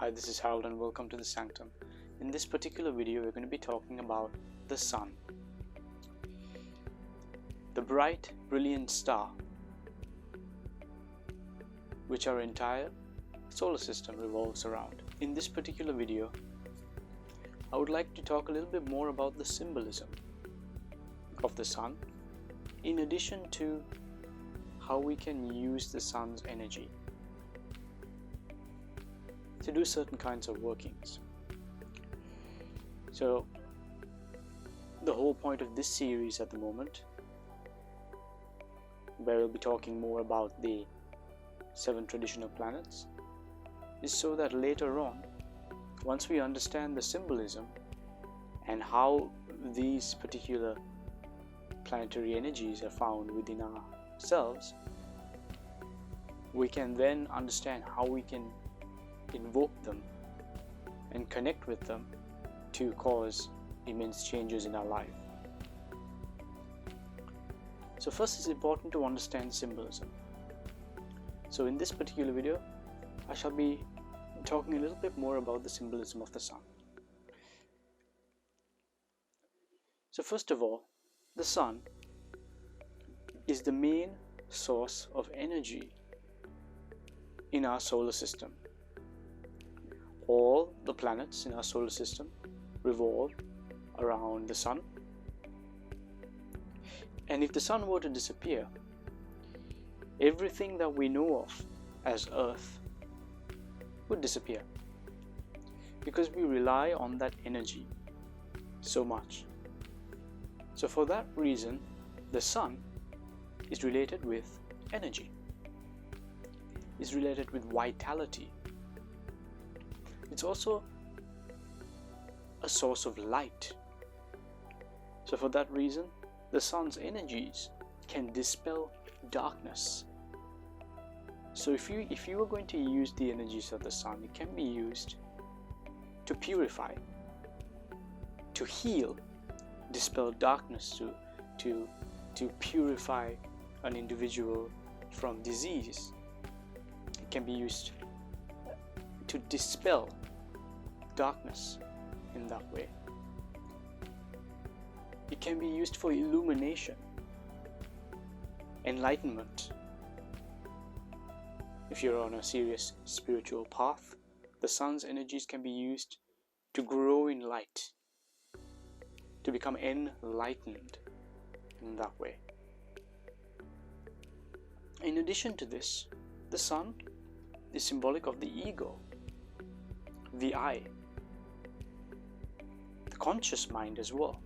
Hi, this is Harold and welcome to the Sanctum. In this particular video, we're going to be talking about the Sun. The bright, brilliant star, which our entire solar system revolves around. In this particular video, I would like to talk a little bit more about the symbolism of the Sun, in addition to how we can use the Sun's energy to do certain kinds of workings. So the whole point of this series at the moment, where we'll be talking more about the 7 traditional planets, is so that later on, once we understand the symbolism and how these particular planetary energies are found within ourselves, we can then understand how we can invoke them and connect with them to cause immense changes in our life. So first, it's important to understand symbolism. So in this particular video, I shall be talking a little bit more about the symbolism of the Sun. So first of all, the Sun is the main source of energy in our solar system. All the planets in our solar system revolve around the Sun. And if the Sun were to disappear, everything that we know of as Earth would disappear, because we rely on that energy so much. So for that reason, the Sun is related with energy, is related with vitality. It's also a source of light. So for that reason, the Sun's energies can dispel darkness. So if you are going to use the energies of the Sun, it can be used to purify, to heal, dispel darkness, to purify an individual from disease. It can be used to dispel darkness in that way. It can be used for illumination, enlightenment. If you're on a serious spiritual path, the Sun's energies can be used to grow in light, to become enlightened in that way. In addition to this, the Sun is symbolic of the ego, the I, the conscious mind as well,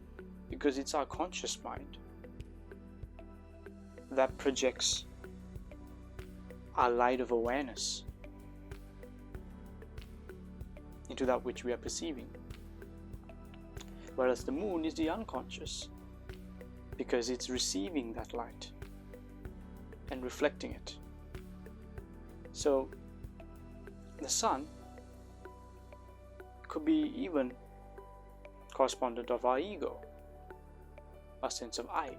because it's our conscious mind that projects our light of awareness into that which we are perceiving. Whereas the moon is the unconscious, because it's receiving that light and reflecting it. So the Sun could be even correspondent of our ego, our sense of I,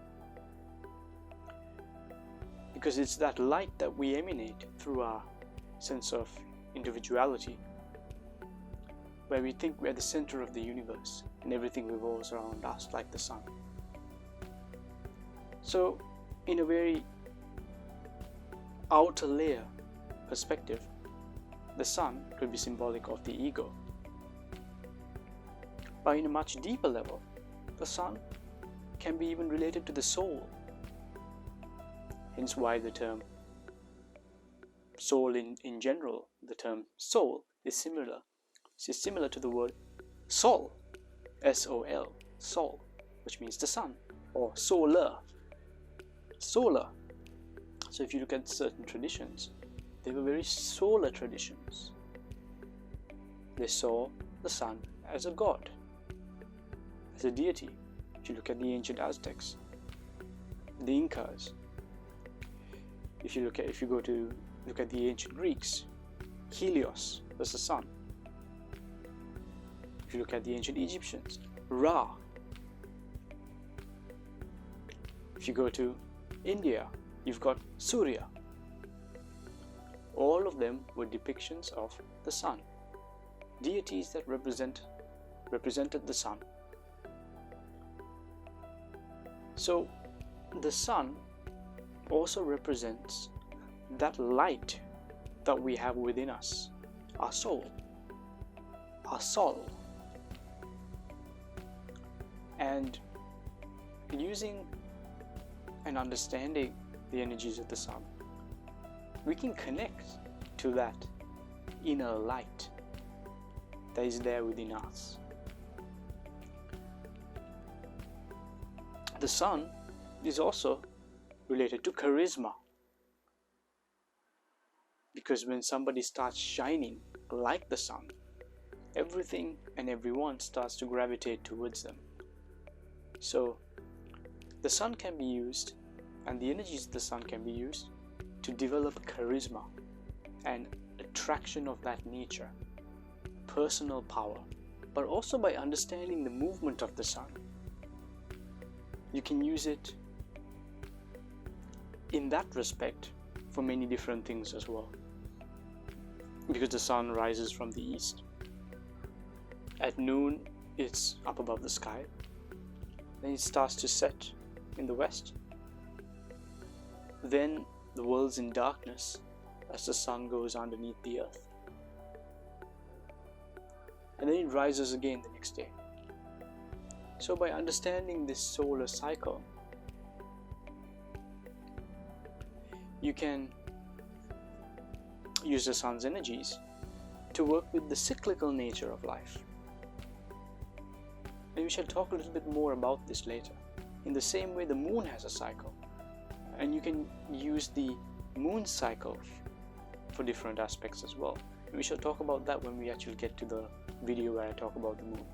because it's that light that we emanate through our sense of individuality, where we think we're the center of the universe and everything revolves around us like the Sun. So in a very outer layer perspective, the Sun could be symbolic of the ego. But in a much deeper level, the Sun can be even related to the soul. Hence why the term soul in general, the term soul is similar. It's similar to the word sol, S-O-L, sol, which means the sun, or solar. Solar. So if you look at certain traditions, they were very solar traditions. They saw the sun as a god, as a deity. If you look at the ancient Aztecs, the Incas, if you go to look at the ancient Greeks, Helios was the sun. If you look at the ancient Egyptians, Ra. If you go to India, you've got Surya. All of them were depictions of the sun. deities that represented the sun. So the sun also represents that light that we have within us, our soul, our soul. And using and understanding the energies of the sun, we can connect to that inner light that is there within us. The sun is also related to charisma, because when somebody starts shining like the sun, everything and everyone starts to gravitate towards them. So the sun can be used, and the energies of the sun can be used to develop charisma and attraction of that nature, personal power, but also by understanding the movement of the sun. You can use it in that respect for many different things as well, because the sun rises from the east. At noon, it's up above the sky. Then it starts to set in the west. Then the world's in darkness as the sun goes underneath the earth. And then it rises again the next day. So by understanding this solar cycle, you can use the sun's energies to work with the cyclical nature of life. And we shall talk a little bit more about this later. In the same way, the moon has a cycle, and you can use the moon cycle for different aspects as well. And we shall talk about that when we actually get to the video where I talk about the moon.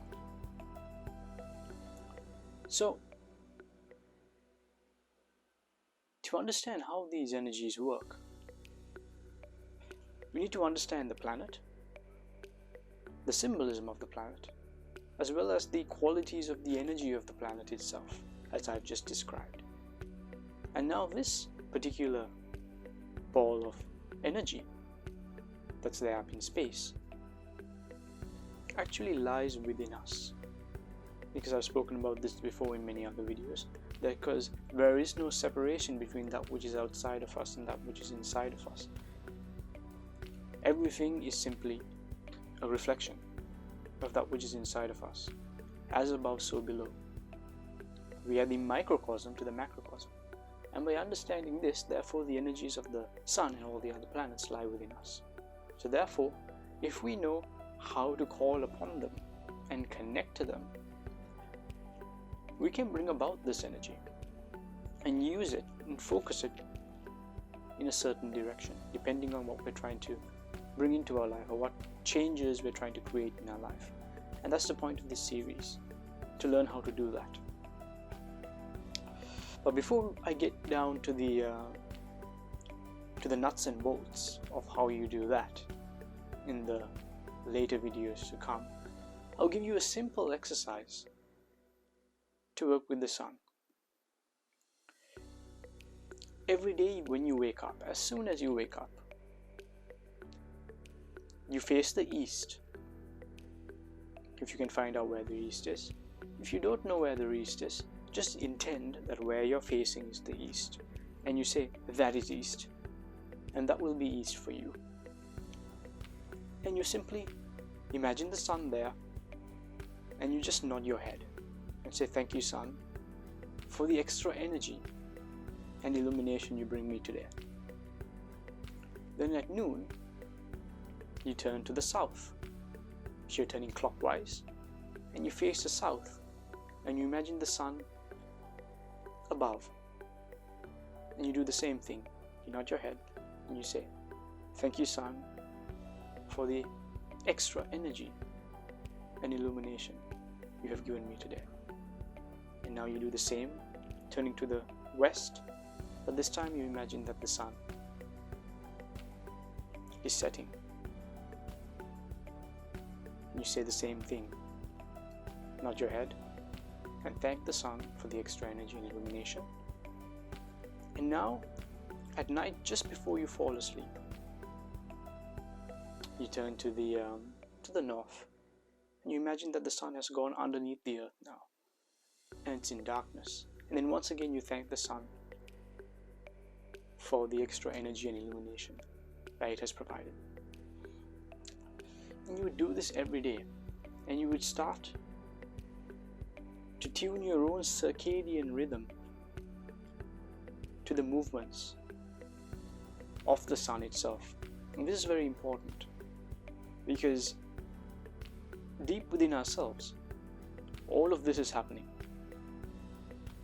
So, to understand how these energies work, we need to understand the planet, the symbolism of the planet, as well as the qualities of the energy of the planet itself, as I've just described. And now this particular ball of energy that's there up in space actually lies within us, because I've spoken about this before in many other videos, because there is no separation between that which is outside of us and that which is inside of us. Everything is simply a reflection of that which is inside of us. As above, so below. We are the microcosm to the macrocosm. And by understanding this, therefore the energies of the sun and all the other planets lie within us. So therefore, if we know how to call upon them and connect to them, we can bring about this energy and use it and focus it in a certain direction, depending on what we're trying to bring into our life or what changes we're trying to create in our life. And that's the point of this series, to learn how to do that. But before I get down to the nuts and bolts of how you do that in the later videos to come, I'll give you a simple exercise to work with the sun. Every day when you wake up, as soon as you wake up, you face the east, if you can find out where the east is. If you don't know where the east is, just intend that where you're facing is the east, and you say, that is east, and that will be east for you. And you simply imagine the sun there, and you just nod your head and say, thank you, sun, for the extra energy and illumination you bring me today. Then at noon, you turn to the south. So you're turning clockwise, and you face the south, and you imagine the sun above. And you do the same thing. You nod your head, and you say, thank you, sun, for the extra energy and illumination you have given me today. And now you do the same, turning to the west, but this time you imagine that the sun is setting. You say the same thing. Nod your head and thank the sun for the extra energy and illumination. And now, at night, just before you fall asleep, you turn to the to the north and you imagine that the sun has gone underneath the earth now and it's in darkness. And then once again you thank the sun for the extra energy and illumination that it has provided. And you would do this every day, and you would start to tune your own circadian rhythm to the movements of the sun itself. And this is very important because deep within ourselves, all of this is happening.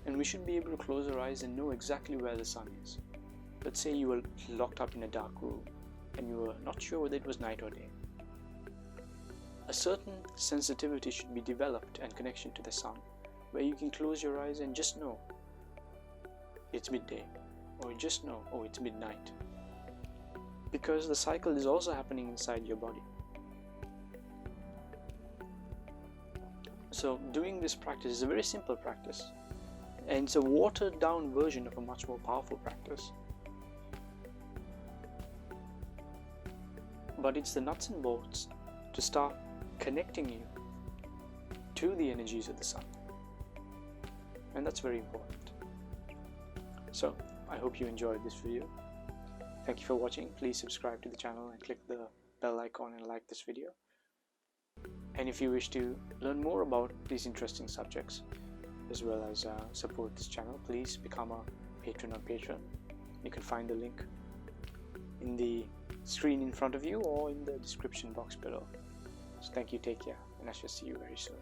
And we should be able to close our eyes and know exactly where the sun is. Let's say you were locked up in a dark room and you were not sure whether it was night or day. A certain sensitivity should be developed and connection to the sun, where you can close your eyes and just know it's midday, or just know, oh, it's midnight. Because the cycle is also happening inside your body. So doing this practice is a very simple practice, and it's a watered down version of a much more powerful practice. But it's the nuts and bolts to start connecting you to the energies of the sun. And that's very important. So, I hope you enjoyed this video. Thank you for watching. Please subscribe to the channel and click the bell icon and like this video. And if you wish to learn more about these interesting subjects, as well as support this channel, please become a patron on Patreon. You can find the link in the screen in front of you or in the description box below. So thank you, take care, and I shall see you very soon.